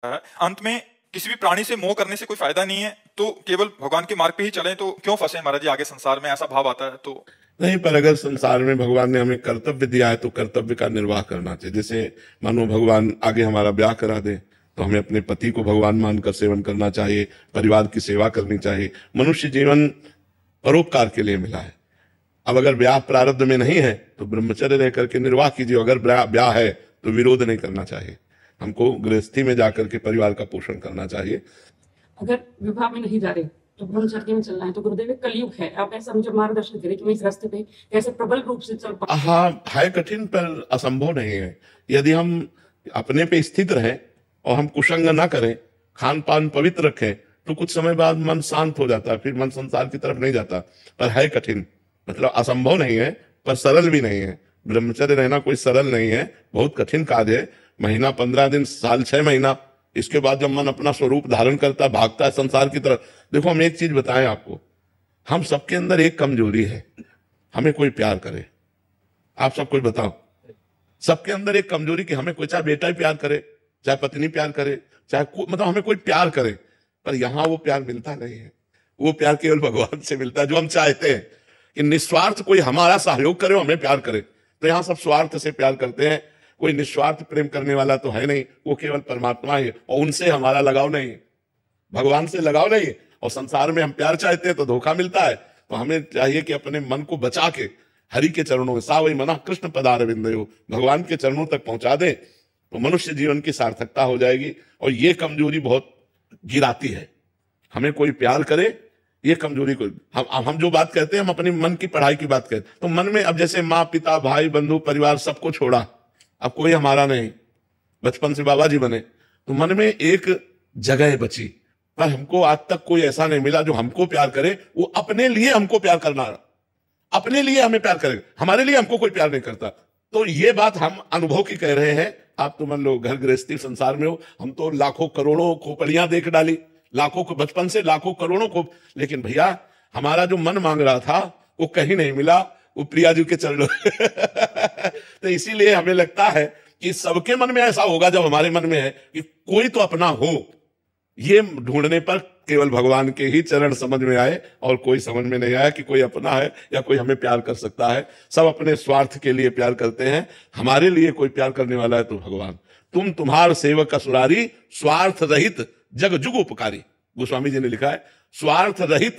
है। अंत में किसी भी प्राणी से मोह करने से कोई फायदा नहीं है, तो केवल भगवान के मार्ग पे ही चलें, तो क्यों फंसे महाराज जी आगे संसार में, ऐसा भाव आता है। तो नहीं, पर अगर संसार में भगवान ने हमें कर्तव्य दिया है तो कर्तव्य का निर्वाह करना चाहिए। जैसे मानो भगवान आगे हमारा ब्याह करा दे तो हमें अपने पति को भगवान मानकर सेवन करना चाहिए, परिवार की सेवा करनी चाहिए। मनुष्य जीवन परोपकार के लिए मिला है। अब अगर ब्याह प्रारब्ध में नहीं है तो ब्रह्मचर्य रह करके निर्वाह कीजिए। अगर ब्याह है तो विरोध नहीं करना चाहिए। हमको गृहस्थी में जाकर के परिवार का पोषण करना चाहिए। अगर विवाह में नहीं जा रहे तो ब्रह्मचर्य में चलना है, तो गुरुदेव कलयुग है, आप ऐसा मुझे मार्गदर्शन करें कि मैं इस रास्ते पे कैसे प्रबल रूप से चल पाऊं। हाँ, है कठिन पर असंभव नहीं है। यदि हम अपने पे स्थित रहें और हम कुसंग ना करें, खान पान पवित्र रखें, तो कुछ समय बाद मन शांत हो जाता है, फिर मन संसार की तरफ नहीं जाता। पर है कठिन, मतलब असंभव नहीं है पर सरल भी नहीं है। ब्रह्मचर्य रहना कोई सरल नहीं है, बहुत कठिन कार्य है। महीना 15 दिन, साल 6 महीना, इसके बाद जब मन अपना स्वरूप धारण करता है, भागता है संसार की तरफ। देखो, हम एक चीज बताएं आपको, हम सबके अंदर एक कमजोरी है, हमें कोई प्यार करे। आप सब कोई बताओ, सबके अंदर एक कमजोरी कि हमें कोई, चाहे बेटा ही प्यार करे, चाहे पत्नी प्यार करे, चाहे मतलब हमें कोई प्यार करे, पर यहां वो प्यार मिलता नहीं है। वो प्यार केवल भगवान से मिलता है, जो हम चाहते हैं कि निस्वार्थ कोई हमारा सहयोग करे, हमें प्यार करे। तो यहां सब स्वार्थ से प्यार करते हैं, कोई निस्वार्थ प्रेम करने वाला तो है नहीं। वो केवल परमात्मा ही है और उनसे हमारा लगाव नहीं, भगवान से लगाव नहीं। और संसार में हम प्यार चाहते हैं तो धोखा मिलता है। तो हमें चाहिए कि अपने मन को बचा के हरि के चरणों में, सावई मना कृष्ण पदारविंदयो, भगवान के चरणों तक पहुंचा दे, तो मनुष्य जीवन की सार्थकता हो जाएगी। और ये कमजोरी बहुत गिराती है, हमें कोई प्यार करे, ये कमजोरी को हम जो बात कहते हैं, हम अपनी मन की पढ़ाई की बात कहते हैं। तो मन में अब जैसे माँ पिता भाई बंधु परिवार सबको छोड़ा, अब कोई हमारा नहीं, बचपन से बाबा जी बने, तो मन में एक जगह बची। पर हमको आज तक कोई ऐसा नहीं मिला जो हमको प्यार करे। वो अपने लिए हमको प्यार करना, अपने लिए हमें प्यार करे, हमारे लिए हमको कोई प्यार नहीं करता। तो ये बात हम अनुभव की कह रहे हैं। आप तो मान लो घर गृहस्थी संसार में हो, हम तो लाखों करोड़ों खोपड़ियां देख डाली, लाखों को बचपन से लाखों करोड़ों को, लेकिन भैया हमारा जो मन मांग रहा था वो कहीं नहीं मिला, वो प्रिया जी के चरणों तो इसीलिए हमें लगता है कि सबके मन में ऐसा होगा जब हमारे मन में है कि कोई तो अपना हो। ये ढूंढने पर केवल भगवान के ही चरण समझ में आए, और कोई समझ में नहीं आया कि कोई अपना है या कोई हमें प्यार कर सकता है। सब अपने स्वार्थ के लिए प्यार करते हैं, हमारे लिए कोई प्यार करने वाला है तो भगवान। तुम तुम्हार सेवक असुरारी, स्वार्थ रहित जग जुग उपकारी। गोस्वामी जी ने लिखा है, स्वार्थ रहित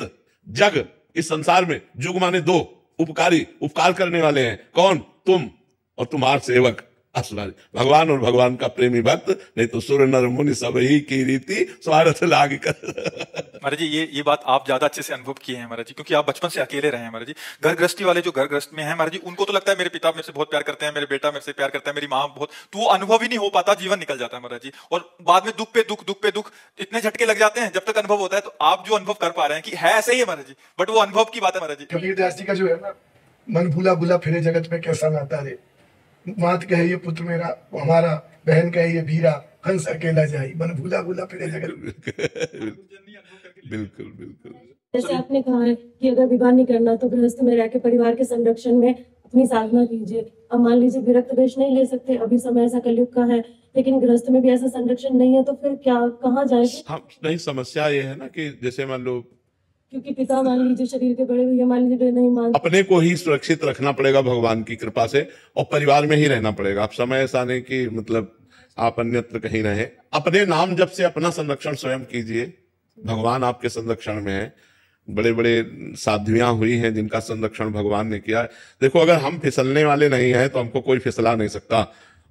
जग, इस संसार में जुग माने दो, उपकारी, उपकार करने वाले हैं कौन? तुम और तुम्हार सेवक असुरारी, भगवान और भगवान का प्रेमी भक्त। नहीं तो सुर नर मुनि सब ही की रीति, स्वार्थ लाग कर महाराज जी ये बात आप ज्यादा अच्छे से अनुभव किए हैं महाराज जी, क्योंकि आप बचपन से अकेले रहे हैं महाराज जी। घर गृहस्थी वाले जो घर गृहस्थ में हैं महाराज जी, उनको तो लगता है मेरे पिता मेरे से बहुत प्यार करते हैं, मेरे बेटा मेरे से प्यार करता है, मेरी माँ बहुत, तो वो अनुभव ही नहीं हो पाता, जीवन निकल जाता है महाराज जी। और बाद में दुख पे दुख, दुख पे दुख, इतने झटके लग जाते हैं जब तक अनुभव होता है। तो आप जो अनुभव कर पा रहे हैं कि है ऐसे ही है महाराज जी, बट वो अनुभव की बात है महाराज जी। कबीरदास जी का जो है ना, मन भूला भूला फिरे जगत में कैसा नाता रे, मात कहे ये पुत्र मेरा हमारा, बहन कहे ये भीरा, हंस अकेला जाई, मन भूला भूला फिरे जगत में। बिल्कुल बिल्कुल। जैसे आपने कहा है कि अगर विवाह नहीं करना तो गृहस्थ में रह के परिवार के संरक्षण में अपनी साधना कीजिए। अब मान लीजिए विरक्त वेश नहीं ले सकते, अभी समय ऐसा कलयुग का है, लेकिन गृहस्थ में भी ऐसा संरक्षण नहीं है, तो फिर क्या, कहाँ जाए? हाँ, नहीं, समस्या ये है ना कि जैसे मान लो, क्योंकि पिता मान लीजिए शरीर के बड़े हुए, मान लीजिए नहीं मान, अपने को ही सुरक्षित रखना पड़ेगा भगवान की कृपा से, और परिवार में ही रहना पड़ेगा। आप समय ऐसा नहीं कि मतलब आप अन्यत्र कहीं रहे। अपने नाम जब से अपना संरक्षण स्वयं कीजिए, भगवान आपके संरक्षण में है। बड़े बड़े साध्वियां हुई हैं जिनका संरक्षण भगवान ने किया है। देखो, अगर हम फिसलने वाले नहीं हैं तो हमको कोई फिसला नहीं सकता,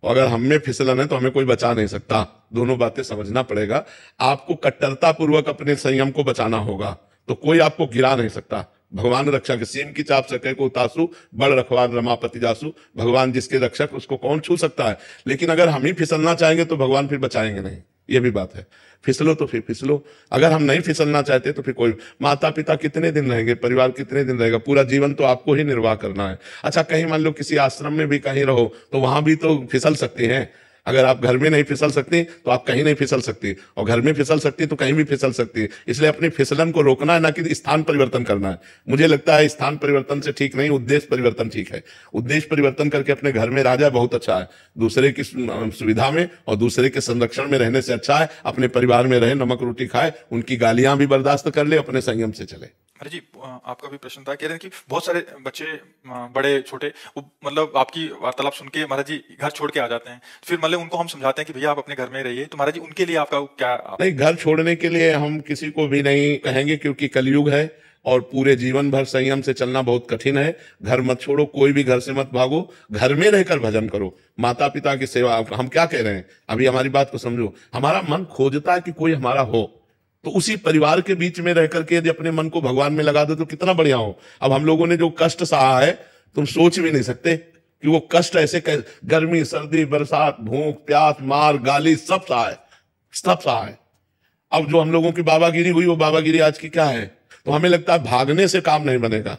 और अगर हम में फिसलन है तो हमें कोई बचा नहीं सकता। दोनों बातें समझना पड़ेगा। आपको कट्टरता पूर्वक अपने संयम को बचाना होगा, तो कोई आपको गिरा नहीं सकता। भगवान रक्षक, सीम की चाप सके को तासु, बड़ रखवार रमापति जासु। भगवान जिसके रक्षक, उसको कौन छू सकता है। लेकिन अगर हम ही फिसलना चाहेंगे तो भगवान फिर बचाएंगे नहीं, ये भी बात है। फिसलो तो फिर फिसलो, अगर हम नहीं फिसलना चाहते तो फिर कोई, माता पिता कितने दिन रहेंगे, परिवार कितने दिन रहेगा, पूरा जीवन तो आपको ही निर्वाह करना है। अच्छा, कहीं मान लो किसी आश्रम में भी कहीं रहो तो वहां भी तो फिसल सकते हैं। अगर आप घर में नहीं फिसल सकती तो आप कहीं नहीं फिसल सकती, और घर में फिसल सकती तो कहीं भी फिसल सकती। इसलिए अपनी फिसलन को रोकना है, ना कि स्थान परिवर्तन करना है। मुझे लगता है स्थान परिवर्तन से ठीक नहीं, उद्देश्य परिवर्तन ठीक है। उद्देश्य परिवर्तन करके अपने घर में रह जाए बहुत अच्छा है, दूसरे की सुविधा में और दूसरे के संरक्षण में रहने से अच्छा है अपने परिवार में रहे, नमक रोटी खाए, उनकी गालियां भी बर्दाश्त कर ले, अपने संयम से चले। अरे जी, आपका भी प्रश्न था, कह रहे हैं कि बहुत सारे बच्चे बड़े छोटे मतलब आपकी वार्तालाप सुन के महाराज जी घर छोड़ के आ जाते हैं, फिर मतलब उनको हम समझाते हैं कि भैया आप अपने घर में रहिए, तो महाराज जी उनके लिए आपका क्या नहीं, घर छोड़ने के लिए हम किसी को भी नहीं कहेंगे, क्योंकि कलयुग है और पूरे जीवन भर संयम से चलना बहुत कठिन है। घर मत छोड़ो, कोई भी घर से मत भागो, घर में रहकर भजन करो, माता पिता की सेवा। हम क्या कह रहे हैं, अभी हमारी बात को समझो। हमारा मन खोजता है कि कोई हमारा हो, तो उसी परिवार के बीच में रह करके यदि अपने मन को भगवान में लगा दो तो कितना बढ़िया हो। अब हम लोगों ने जो कष्ट सहा है तुम सोच भी नहीं सकते कि वो कष्ट ऐसे गर्मी सर्दी बरसात भूख प्यास मार गाली सब सहा है, सब सहा है। अब जो हम लोगों की बाबागिरी हुई वो बाबागिरी आज की क्या है। तो हमें लगता है भागने से काम नहीं बनेगा,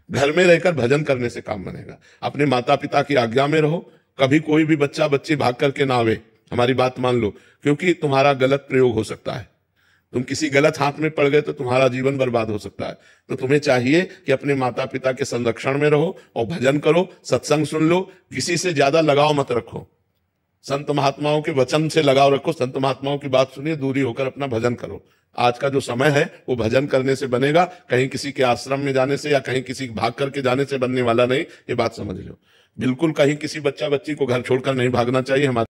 घर में रहकर भजन करने से काम बनेगा। अपने माता पिता की आज्ञा में रहो, कभी कोई भी बच्चा बच्ची भाग करके ना आवे, हमारी बात मान लो, क्योंकि तुम्हारा गलत प्रयोग हो सकता है। तुम किसी गलत हाथ में पड़ गए तो तुम्हारा जीवन बर्बाद हो सकता है। तो तुम्हें चाहिए कि अपने माता पिता के संरक्षण में रहो और भजन करो, सत्संग सुन लो, किसी से ज्यादा लगाव मत रखो, संत महात्माओं के वचन से लगाव रखो, संत महात्माओं की बात सुनिए, दूरी होकर अपना भजन करो। आज का जो समय है वो भजन करने से बनेगा, कहीं किसी के आश्रम में जाने से या कहीं किसी भाग करके जाने से बनने वाला नहीं, ये बात समझ लो। बिल्कुल कहीं किसी बच्चा बच्ची को घर छोड़कर नहीं भागना चाहिए। हमारे